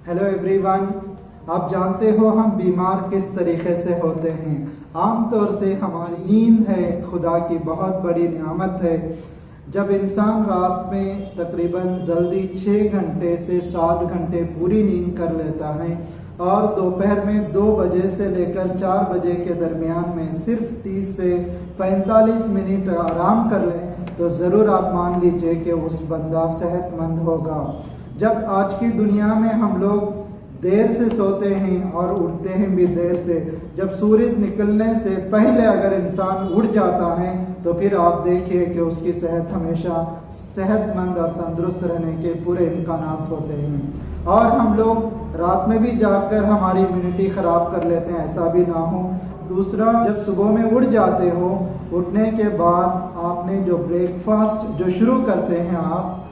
Hello everyone. आप जानते हो हम बीमार किस तरीके से होते हैं। आमतौर से हमारी नींद है खुदा की बहुत बड़ी नियामत है। जब इंसान रात में तकरीबन जल्दी 6 घंटे से 7 घंटे पूरी नींद कर लेता है और दोपहर में 2 बजे से लेकर 4 बजे के दरमियान में सिर्फ 30 से 45 मिनट आराम कर लें तो ज़रूर आप मान लीजिए कि उस बंदा सेहतमंद होगा। जब आज की दुनिया में हम लोग देर से सोते हैं और उठते हैं भी देर से, जब सूरज निकलने से पहले अगर इंसान उठ जाता है तो फिर आप देखिए कि उसकी सेहत हमेशा सेहतमंद और तंदुरुस्त रहने के पूरे इम्कानात होते हैं। और हम लोग रात में भी जागकर हमारी इम्यूनिटी ख़राब कर लेते हैं, ऐसा भी ना हो। दूसरा, जब सुबह में उठ जाते हो, उठने के बाद आपने जो ब्रेकफास्ट जो शुरू करते हैं, आप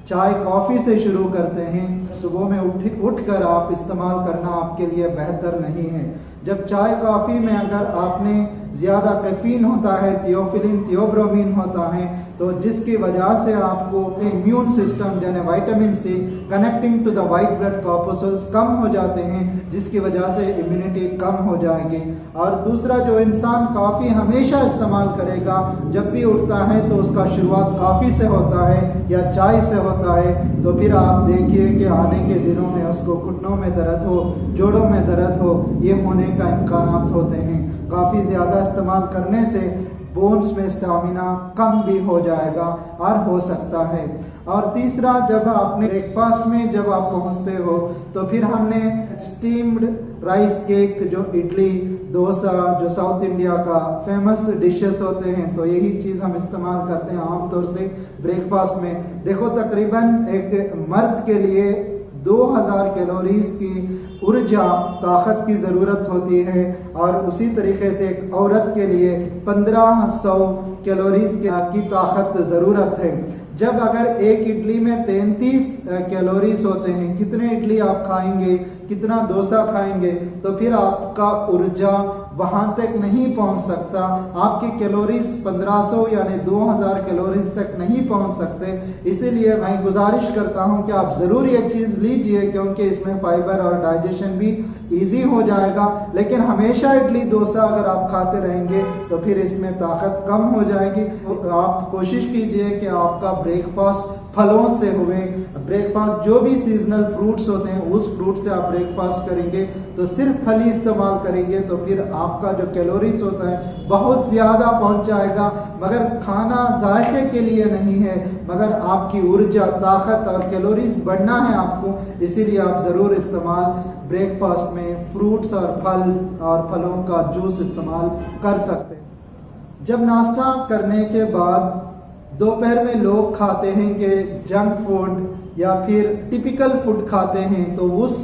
चाय कॉफ़ी से शुरू करते हैं, सुबह में उठकर आप इस्तेमाल करना आपके लिए बेहतर नहीं है। जब चाय कॉफ़ी में अगर आपने ज़्यादा कैफीन होता है, थियोफिलिन थियोब्रोमीन होता है, तो जिसकी वजह से आपको इम्यून सिस्टम यानी vitamin C connecting to the white blood corpuscles कम हो जाते हैं, जिसकी वजह से इम्यूनिटी कम हो जाएगी। और दूसरा, जो इंसान कॉफ़ी हमेशा इस्तेमाल करेगा, जब भी उठता है तो उसका शुरुआत कॉफ़ी से होता है या चाय से होता है, तो फिर आप देखिए कि आने के दिनों में उसको घुटनों में दर्द हो, जोड़ों में दर्द हो, ये होने का इम्कानात होते हैं। काफ़ी ज़्यादा इस्तेमाल करने से बोन्स में स्टामिना कम भी हो जाएगा और हो सकता है। और तीसरा, जब आपने ब्रेकफास्ट में जब आप पहुंचते हो तो फिर हमने स्टीम्ड राइस केक, जो इडली डोसा जो साउथ इंडिया का फेमस डिशेस होते हैं, तो यही चीज़ हम इस्तेमाल करते हैं आमतौर से ब्रेकफास्ट में। देखो, तकरीबन एक मर्द के लिए 2000 कैलोरीज की ऊर्जा ताकत की ज़रूरत होती है और उसी तरीके से एक औरत के लिए 1500 कैलोरीज की ताकत ज़रूरत है। जब अगर एक इडली में 33 कैलोरीज होते हैं, कितने इडली आप खाएंगे, कितना डोसा खाएंगे, तो फिर आपका ऊर्जा वहाँ तक नहीं पहुँच सकता। आपकी कैलोरीज 1500 यानी 2000 कैलोरीज तक नहीं पहुँच सकते। इसीलिए मैं गुजारिश करता हूँ कि आप ज़रूर ये चीज़ लीजिए, क्योंकि इसमें फाइबर और डाइजेशन भी इजी हो जाएगा। लेकिन हमेशा इडली डोसा अगर आप खाते रहेंगे तो फिर इसमें ताकत कम हो जाएगी। आप कोशिश कीजिए कि आपका ब्रेकफास्ट फलों से हुए। ब्रेकफास्ट जो भी सीजनल फ्रूट्स होते हैं, उस फ्रूट से आप ब्रेकफास्ट करेंगे तो सिर्फ फल ही इस्तेमाल करेंगे तो फिर आपका जो कैलोरीज होता है बहुत ज़्यादा पहुंच जाएगा। मगर खाना जायके के लिए नहीं है, मगर आपकी ऊर्जा, ताकत और कैलोरीज बढ़ना है आपको। इसीलिए आप ज़रूर इस्तेमाल ब्रेकफास्ट में फ्रूट्स और फलों का जूस इस्तेमाल कर सकते हैं। जब नाश्ता करने के बाद दोपहर में लोग खाते हैं कि जंक फूड या फिर टिपिकल फूड खाते हैं, तो उस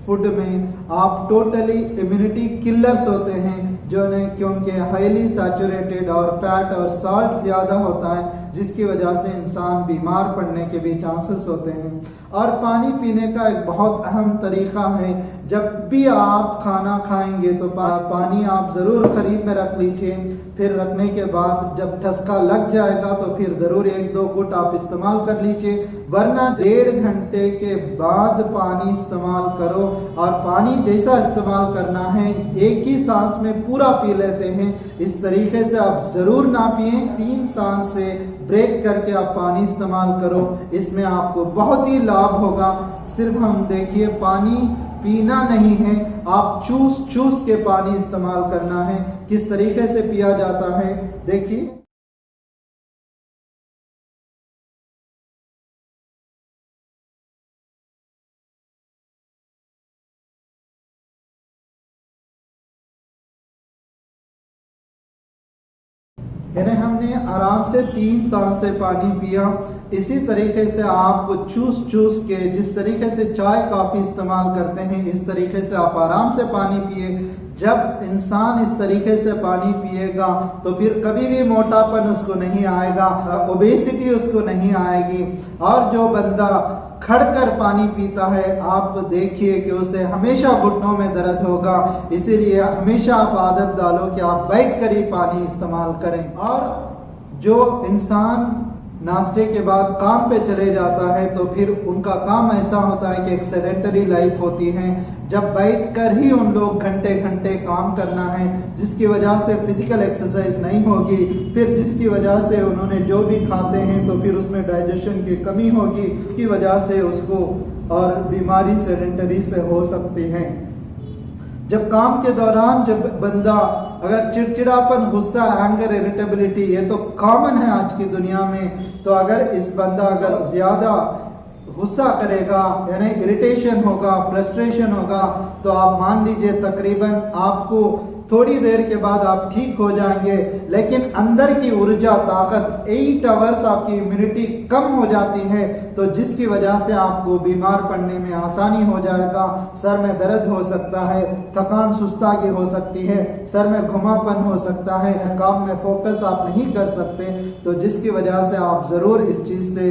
फूड में आप टोटली इम्यूनिटी किलर्स होते हैं, जो ने क्योंकि हाईली सैचुरेटेड और फैट और साल्ट ज़्यादा होता है, जिसकी वजह से इंसान बीमार पड़ने के भी चांसेस होते हैं। और पानी पीने का एक बहुत अहम तरीका है, जब भी आप खाना खाएंगे तो पानी आप ज़रूर करीब में रख लीजिए। फिर रखने के बाद जब ठसका लग जाएगा तो फिर ज़रूर 1-2 घुट आप इस्तेमाल कर लीजिए, वरना 1.5 घंटे के बाद पानी इस्तेमाल करो। और पानी जैसा इस्तेमाल करना है, एक ही सांस में पूरा पी लेते हैं, इस तरीके से आप ज़रूर ना पिए। 3 सांस से ब्रेक करके आप पानी इस्तेमाल करो, इसमें आपको बहुत ही लाभ होगा। सिर्फ हम देखिए, पानी पीना नहीं है, आप चूस के पानी इस्तेमाल करना है। किस तरीके से पिया जाता है देखिए। यानी हमने आराम से 3 सांस से पानी पिया। इसी तरीके से आप चूस के, जिस तरीके से चाय कॉफ़ी इस्तेमाल करते हैं, इस तरीके से आप आराम से पानी पिए। जब इंसान इस तरीके से पानी पिएगा तो फिर कभी भी मोटापन उसको नहीं आएगा, ओबेसिटी उसको नहीं आएगी। और जो बंदा खड़कर पानी पीता है, आप देखिए कि उसे हमेशा घुटनों में दर्द होगा। इसीलिए हमेशा आप आदत डालो कि आप बैठ कर ही पानी इस्तेमाल करें। और जो इंसान नाश्ते के बाद काम पे चले जाता है तो फिर उनका काम ऐसा होता है कि एक सेडेंटरी लाइफ होती है, जब बैठकर ही उन लोग घंटे घंटे काम करना है, जिसकी वजह से फिजिकल एक्सरसाइज नहीं होगी, फिर जिसकी वजह से उन्होंने जो भी खाते हैं तो फिर उसमें डाइजेशन की कमी होगी, इसकी वजह से उसको और बीमारी सेडेंटरी से हो सकती है। जब काम के दौरान जब बंदा अगर चिड़चिड़ापन, गुस्सा, एंगर, इरिटेबिलिटी, ये तो कॉमन है आज की दुनिया में, तो अगर इस बंदा अगर ज्यादा गुस्सा करेगा यानी इरिटेशन होगा, फ्रस्ट्रेशन होगा, तो आप मान लीजिए तकरीबन आपको थोड़ी देर के बाद आप ठीक हो जाएंगे, लेकिन अंदर की ऊर्जा, ताकत 8 आवर्स आपकी इम्यूनिटी कम हो जाती है, तो जिसकी वजह से आपको बीमार पड़ने में आसानी हो जाएगा। सर में दर्द हो सकता है, थकान, सुस्तागी हो सकती है, सर में घुमापन हो सकता है, काम में फोकस आप नहीं कर सकते, तो जिसकी वजह से आप ज़रूर इस चीज़ से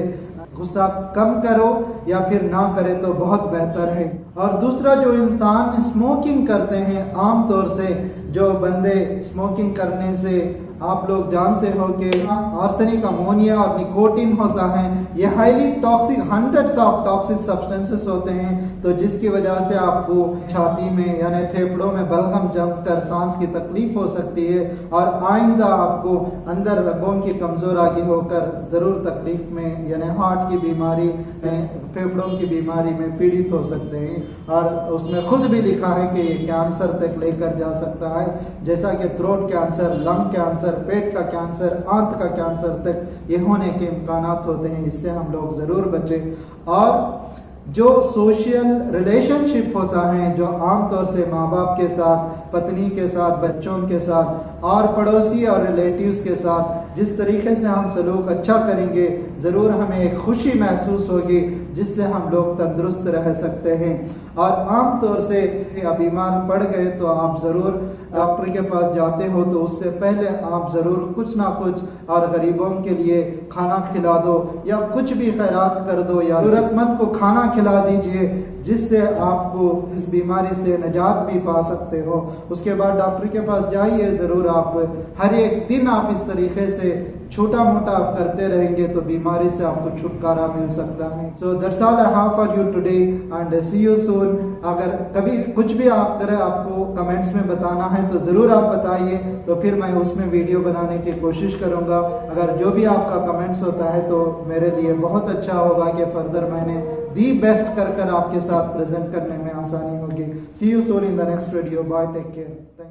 गुस्सा कम करो या फिर ना करे तो बहुत बेहतर है। और दूसरा, जो इंसान स्मोकिंग करते हैं, आम तौर से जो बंदे स्मोकिंग करने से आप लोग जानते हो कि आर्सेनिक, अमोनिया और निकोटीन होता है, ये highly toxic, hundreds of toxic substances होते हैं, तो जिसकी वजह से आपको छाती में यानी फेफड़ों में बलगम जमकर सांस की तकलीफ हो सकती है और आइंदा आपको अंदर रगों की कमजोरी होकर ज़रूर तकलीफ में यानी हार्ट की बीमारी में, फेफड़ों की बीमारी में पीड़ित हो सकते हैं। और उसमें खुद भी लिखा है कि ये कैंसर तक लेकर जा सकता है, जैसा कि थ्रोट कैंसर, लंग कैंसर, पेट का कैंसर, आंत का कैंसर तक ये होने के इम्कानात होते हैं। इससे हम लोग ज़रूर बचें। और जो सोशल रिलेशनशिप होता है, जो आमतौर से माँ बाप के साथ, पत्नी के साथ, बच्चों के साथ और पड़ोसी और रिलेटिव्स के साथ जिस तरीके से हम सलूक अच्छा करेंगे, ज़रूर हमें एक खुशी महसूस होगी, जिससे हम लोग तंदुरुस्त रह सकते हैं। और आम तौर से बीमार पड़ गए तो आप ज़रूर डॉक्टर के पास जाते हो, तो उससे पहले आप ज़रूर कुछ ना कुछ और गरीबों के लिए खाना खिला दो या कुछ भी खैरात कर दो या ज़रूरतमंद को खाना खिला दीजिए, जिससे आपको इस बीमारी से निजात भी पा सकते हो। उसके बाद डॉक्टर के पास जाइए ज़रूर। आप हर एक दिन आप इस तरीके से छोटा मोटा आप करते रहेंगे तो बीमारी से आपको छुटकारा मिल सकता है। So that's all I have for you today and see you soon. अगर कभी कुछ भी आप तरह आपको कमेंट्स में बताना है तो ज़रूर आप बताइए, तो फिर मैं उसमें वीडियो बनाने की कोशिश करूँगा। अगर जो भी आपका कमेंट्स होता है तो मेरे लिए बहुत अच्छा होगा कि फर्दर मैंने दी बेस्ट कर आपके साथ प्रेजेंट करने में आसानी होगी। See you soon in the next video. Bye, take care.